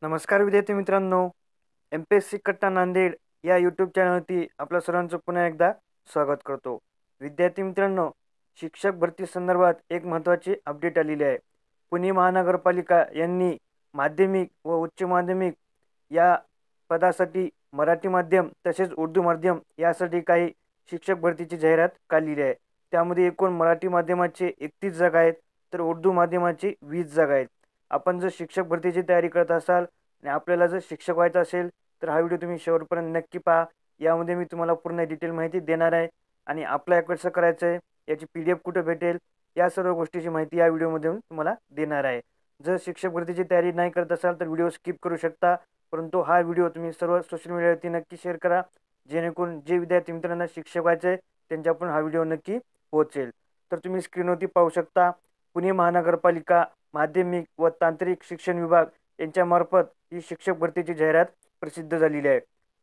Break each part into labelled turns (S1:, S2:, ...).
S1: नमस्कार विद्यार्थी मित्रांनो, एम-पी-एस-सी कट्टा नांदेड या यूट्यूब चॅनलवरती आपल्या सर्वांचं पुन्हा एकदा स्वागत करतो. विद्यार्थी मित्रांनो, शिक्षक भरती संदर्भात एक महत्त्वाची अपडेट आलेली आहे. पुणे महानगरपालिका यांनी माध्यमिक व उच्च माध्यमिक या पदासाठी मराठी माध्यम तसेच उर्दू माध्यम यासाठी काही शिक्षक भरतीची जाहिरात काढलेली आहे. त्यामध्ये एकूण मराठी माध्यमाचे 31 जागा आहेत, तर उर्दू माध्यमाची 20 जागा आहेत. आपण जर शिक्षक भरतीची तयारी करत असाल आणि आपल्याला जर शिक्षक व्हायचं असेल तर हा व्हिडिओ तुम्ही शेवटपर्यंत नक्की पहा. यामध्ये मी तुम्हाला पूर्ण डिटेल माहिती देणार आहे आणि अप्लाय कसं करायचं आहे, याची PDF कुठं भेटेल, या सर्व गोष्टीची माहिती या व्हिडिओमधून तुम्हाला देणार आहे. जर शिक्षक भरतीची तयारी नाही करत असाल तर व्हिडिओ स्किप करू शकता, परंतु हा व्हिडिओ तुम्ही सर्व सोशल मीडियावरती नक्की शेअर करा, जेणेकरून जे विद्यार्थी मित्रांना शिक्षक व्हायचे आहे त्यांच्यापर्यंत हा व्हिडिओ नक्की पोहोचेल. तर तुम्ही स्क्रीनवरती पाहू शकता, पुणे महानगरपालिका माध्यमिक व तांत्रिक शिक्षण विभाग यांच्यामार्फत ही शिक्षक भरतीची जाहिरात प्रसिद्ध झालेली आहे.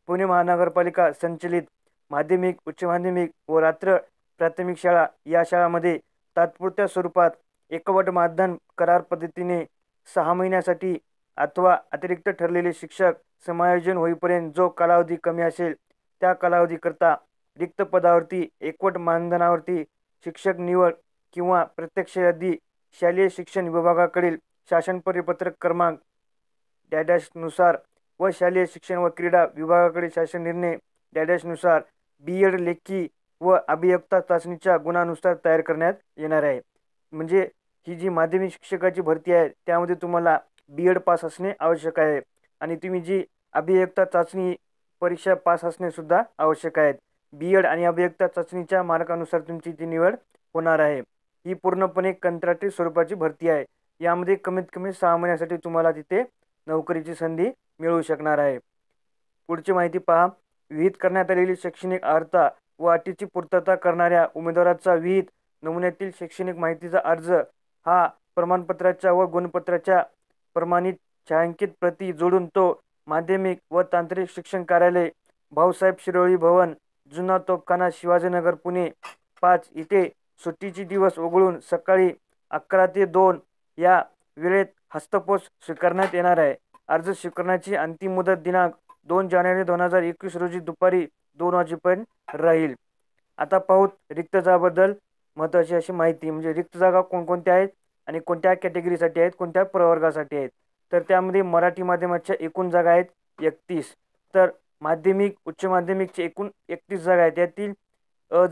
S1: पुणे महानगरपालिका संचलित माध्यमिक, उच्च माध्यमिक व रात्र प्राथमिक शाळा या शाळांमध्ये तात्पुरत्या स्वरूपात एकवट मतदान करार पद्धतीने 6 महिन्यासाठी अथवा अतिरिक्त ठरलेले शिक्षक समायोजन होईपर्यंत जो कालावधी कमी असेल त्या कालावधीकरता रिक्त पदावरती एकवट मानधनावरती शिक्षक निवड किंवा प्रत्यक्ष यादी शालेय शिक्षण विभागाकडील शासन परिपत्रक क्रमांक नुसार व शालेय शिक्षण व क्रीडा विभागाकडील शासन निर्णय नुसार B.एड लेखी व अभियोक्ता चाचणीच्या गुणानुसार तयार करण्यात येणार आहे. म्हणजे ही जी माध्यमिक शिक्षकाची भरती आहे त्यामध्ये तुम्हाला B.एड पास असणे आवश्यक आहे आणि तुम्ही जी अभियोक्ता चाचणी परीक्षा पास असणे सुद्धा आवश्यक आहे. B.एड आणि अभियोक्ता चाचणीच्या मार्कानुसार तुमची ती निवड होणार आहे. ही पूर्णपणे कंत्राटी स्वरूपाची भरती आहे. यामध्ये कमीत कमी 6 महिन्यासाठी तुम्हाला तिथे नोकरीची संधी मिळू शकणार आहे. पुढची माहिती पहा. विहित करण्यात आलेली शैक्षणिक अर्हता व अटीची पूर्तता करणाऱ्या उमेदवाराचा विहित नमुन्यातील शैक्षणिक माहितीचा अर्ज हा प्रमाणपत्राच्या व गुणपत्राच्या प्रमाणित छायांकित प्रती जोडून तो माध्यमिक व तांत्रिक शिक्षण कार्यालय, भाऊसाहेब शिरोळी भवन, जुना तोफखाना, शिवाजीनगर, पुणे 5 इथे सुट्टीचे दिवस वगळून सकाळी 11 ते 2 या वेळेत हस्तपोच स्वीकारण्यात येणार आहे. अर्ज स्वीकारण्याची अंतिम मुदत दिनांक 2 जानेवारी 2021 रोजी दुपारी 2 वाजेपर्यंत राहील. आता पाहूत रिक्त जागाबद्दल महत्त्वाची अशी माहिती, म्हणजे रिक्त जागा कोणकोणत्या आहेत आणि कोणत्या कॅटेगरीसाठी आहेत, कोणत्या प्रवर्गासाठी आहेत. तर त्यामध्ये मराठी माध्यमाच्या एकूण जागा आहेत 31. तर माध्यमिक, उच्च माध्यमिकचे एकूण 31 जागा आहेत. यातील अ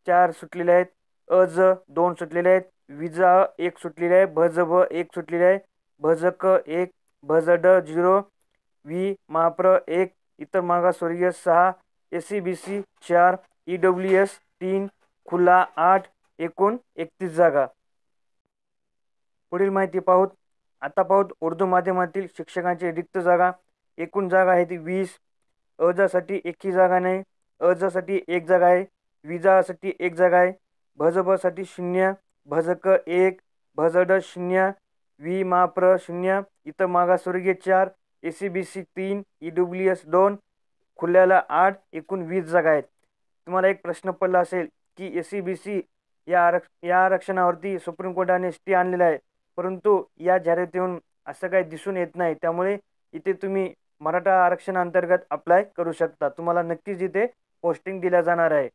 S1: 4 सुटलेले आहेत, अ 2 सुटलेले आहेत, विजा 1 सुटलेली आहे, भज 1 सुटलेली आहे, भजक 1, भजड 0, माप्र 1, इतर मागासवर्गीय 6, SC/BC 4, EWS 3, खुला 8, एकूण 31 जागा. पुढील माहिती पाहूत. आता पाहूत उर्दू माध्यमातील शिक्षकांची रिक्त जागा. एकूण जागा आहे ती 20. अ साठी जागा नाही, अ साठी 1 जागा आहे, विजासाठी 1 जागा आहे, भजब साठी 0, भजक 1, भजड 0, माप्र 0, इतर मागासवर्गीय 4, SC/BC 3, EWS 2, खुल्याला 8, एकूण 20 जागा आहेत. तुम्हाला एक प्रश्न पडला असेल की SC/BC या आरक्षणावरती सुप्रीम कोर्टाने स्टे आणलेला आहे, परंतु या जाहिरातीतून असं काही दिसून येत नाही. त्यामुळे इथे तुम्ही मराठा आरक्षणाअंतर्गत अप्लाय करू शकता. तुम्हाला नक्कीच इथे पोस्टिंग दिल्या जाणार आहे.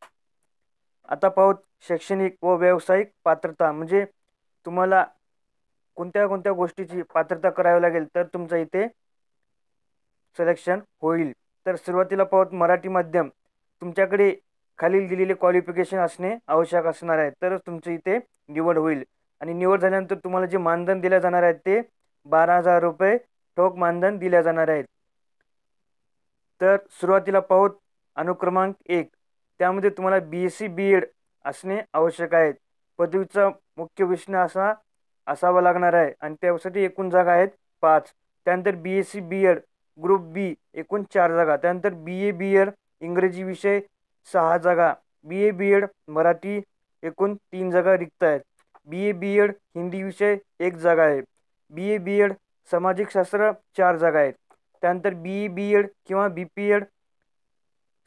S1: आता पाहूत शैक्षणिक व व्यावसायिक पात्रता, म्हणजे तुम्हाला कोणत्या कोणत्या गोष्टीची पात्रता करावी लागेल तर तुमचं इथे सिलेक्शन होईल. तर सुरुवातीला पाहूत मराठी माध्यम. तुमच्याकडे खालील दिलेले क्वालिफिकेशन असणे आवश्यक असणार आहे, तरच तुमची इथे निवड होईल. आणि निवड झाल्यानंतर तुम्हाला जे मानधन दिले जाणार आहे ते 12,000 रुपये ठोक मानधन दिले जाणार आहेत. तर सुरुवातीला पाहूत अनुक्रमांक 1. त्यामध्ये तुम्हाला BSc B.एड असणे आवश्यक आहे. पदवीचा मुख्य विषय असावा लागणार आहे आणि त्यासाठी एकूण जागा आहेत 5. त्यानंतर BSc B.एड ग्रुप B एकूण 4 जागा. त्यानंतर BA B.एड इंग्रजी विषय 6 जागा, BA B.एड मराठी एकूण 3 जागा रिक्त आहेत, BA B.एड हिंदी विषय 1 जागा आहे, BA B.एड सामाजिक शास्त्र 4 जागा आहेत. त्यानंतर BE B.एड किंवा BP.एड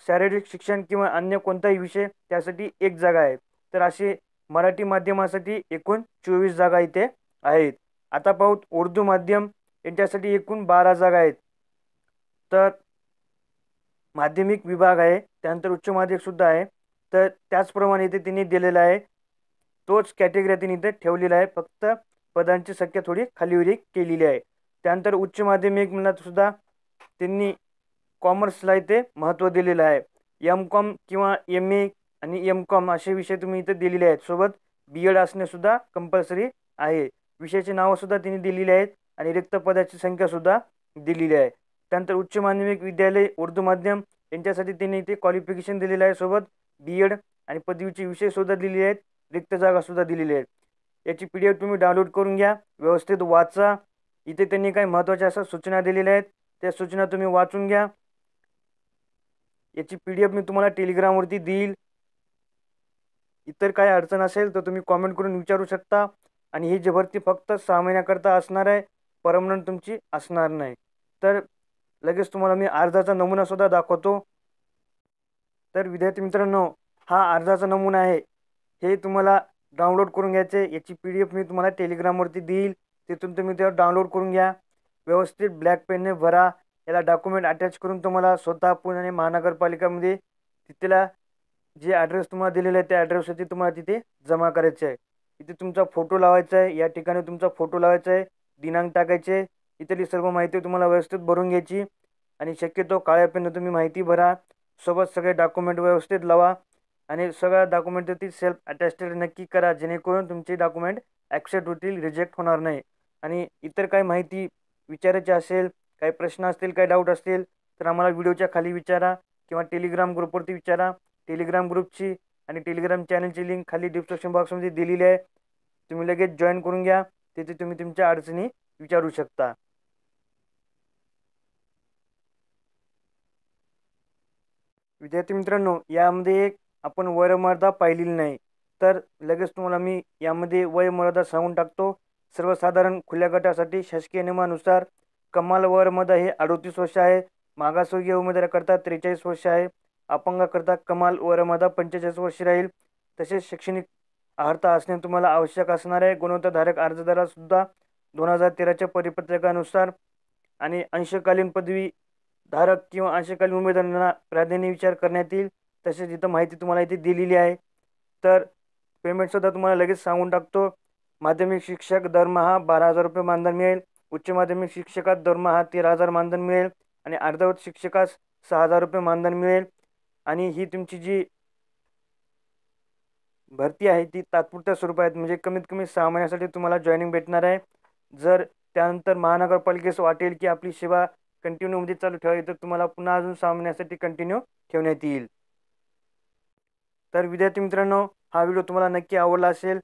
S1: शारीरिक शिक्षण किंवा अन्य कोणताही विषय त्यासाठी 1 जागा आहे. तर असे मराठी माध्यमासाठी एकूण 24 जागा इथे आहेत. आता पाहूत उर्दू माध्यम यांच्यासाठी एकूण 12 जागा आहेत. तर माध्यमिक विभाग आहे, त्यानंतर उच्च माध्यमिक सुद्धा आहे. तर त्याचप्रमाणे इथे त्यांनी दिलेला आहे, तोच कॅटेगरी त्यांनी इथे ठेवलेला आहे. फक्त पदांची संख्या थोडी खालीवरी केलेली आहे. त्यानंतर उच्च माध्यमिक म्हणत सुद्धा त्यांनी कॉमर्सला इथे महत्त्व दिलेलं आहे. एम.कॉम किंवा एम.ए आणि एम.कॉम असे विषय तुम्ही इथे दिलेले आहेत. सोबत बी.एड असणे सुद्धा कंपल्सरी आहे. विषयाची नावं सुद्धा त्यांनी दिलेली आहेत आणि रिक्त पदाची संख्या सुद्धा दिलेली आहे. त्यानंतर उच्च माध्यमिक विद्यालय उर्दू माध्यम यांच्यासाठी त्यांनी इथे क्वालिफिकेशन दिलेलं आहे. सोबत बी.एड आणि पदवीचे विषय सुद्धा दिलेले आहेत. रिक्त जागा सुद्धा दिलेली आहेत. याची PDF तुम्ही डाउनलोड करून घ्या, व्यवस्थित वाचा. इथे त्यांनी काही महत्त्वाच्या अशा सूचना दिलेल्या आहेत, त्या सूचना तुम्ही वाचून घ्या. याची PDF मी तुम्हाला टेलिग्रामवरती देईल. इतर काही अडचण असेल तर तुम्ही कॉमेंट करून विचारू शकता. आणि ही जी भरती फक्त 6 महिन्याकरता असणार आहे, परमनंट तुमची असणार नाही. तर लगेच तुम्हाला मी अर्जाचा नमुना सुद्धा दाखवतो. तर विद्यार्थी मित्रांनो, हा अर्जाचा नमुना आहे. हे तुम्हाला डाउनलोड करून घ्यायचे. याची PDF मी तुम्हाला टेलिग्रामवरती देईल, तिथून तुम्ही त्यावर डाउनलोड करून घ्या. व्यवस्थित ब्लॅक पेनने भरा. याला डॉक्युमेंट अटॅच करून तुम्हाला स्वतः पुणे महानगरपालिकामध्ये तिथला जे ॲड्रेस तुम्हाला दिलेला आहे त्या ॲड्रेसवरती तुम्हाला तिथे जमा करायचे आहे. इथे तुमचा फोटो लावायचा आहे. या ठिकाणी तुमचा फोटो लावायचा आहे, दिनांक टाकायचे. इथली सर्व माहिती तुम्हाला व्यवस्थित भरून घ्यायची आणि शक्यतो काळ्या पेनने तुम्ही माहिती भरा. सोबत सगळे डॉक्युमेंट व्यवस्थित लावा आणि सगळ्या डॉक्युमेंटवरती सेल्फ अटेस्टेड नक्की करा, जेणेकरून तुमचे डॉक्युमेंट ॲक्सेप्ट होतील, रिजेक्ट होणार नाही. आणि इतर काही माहिती विचारायची असेल, काही प्रश्न असतील, काही डाऊट असतील तर आम्हाला व्हिडिओच्या खाली विचारा किंवा टेलिग्राम ग्रुपवरती विचारा. टेलिग्राम ग्रुपची आणि टेलिग्राम चॅनलची लिंक खाली डिस्क्रिप्शन बॉक्समध्ये दिलेली आहे. तुम्ही लगेच जॉईन करून घ्या. तिथे तुम्ही तुमच्या अडचणी विचारू शकता. विद्यार्थी मित्रांनो, यामध्ये एक आपण वयोमर्यादा पाहिलेली नाही, तर लगेच तुम्हाला मी यामध्ये वयोमर्यादा सांगून टाकतो. सर्वसाधारण खुल्या गटासाठी शासकीय नियमानुसार कमाल वयोमर्यादा हे 38 वर्ष आहे. मागासवर्गीय उमेदवाराकरता 43 वर्ष आहे. अपंगाकरता कमाल वयोमर्यादा 45 वर्ष राहील. तसेच शैक्षणिक अर्हता असणे तुम्हाला आवश्यक असणार आहे. गुणवत्ताधारक अर्जदारासुद्धा 2013च्या परिपत्रकानुसार आणि अंशकालीन पदवी धारक किंवा अंशकालीन उमेदवारांना प्राधान्य विचार करण्यात येईल. तसेच इथं माहिती तुम्हाला इथे दिलेली आहे. तर पेमेंटसुद्धा तुम्हाला लगेच सांगून टाकतो. माध्यमिक शिक्षक दरमहा 12,000 रुपये मानधन मिळेल. उच्च माध्यमिक शिक्षकात दरमहा 13,000 मानधन मिळेल आणि अर्धवट शिक्षकास 6,000 रुपये मानधन मिळेल. आणि ही तुमची जी भरती आहे ती तात्पुरत्या स्वरूपात, म्हणजे कमीत कमी 6 महिन्यासाठी तुम्हाला जॉईनिंग भेटणार आहे. जर त्यानंतर महानगरपालिकेस वाटेल की आपली सेवा कंटिन्यूमध्ये चालू ठेवावी तर तुम्हाला पुन्हा अजून 6 महिन्यासाठी कंटिन्यू ठेवण्यात येईल. तर विद्यार्थी मित्रांनो, हा व्हिडिओ तुम्हाला नक्की आवडला असेल.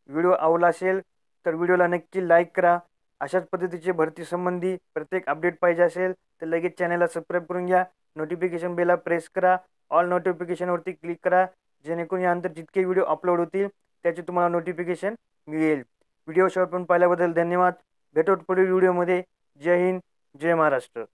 S1: व्हिडिओ आवडला असेल तर व्हिडिओला नक्की लाईक करा. अशाच पद्धतीचे भरती संबंधी प्रत्येक अपडेट पाहिजे असेल तर लगेच चॅनलला सबस्क्राईब करून घ्या. नोटिफिकेशन बेलला प्रेस करा. ऑल नोटिफिकेशनवरती क्लिक करा, जेणेकरून यानंतर जितके व्हिडिओ अपलोड होतील त्याचे तुम्हाला नोटिफिकेशन मिळेल. व्हिडिओ शेवटपर्यंत पाहिल्याबद्दल धन्यवाद. भेटू पुढील व्हिडिओमध्ये. जय हिंद, जय महाराष्ट्र.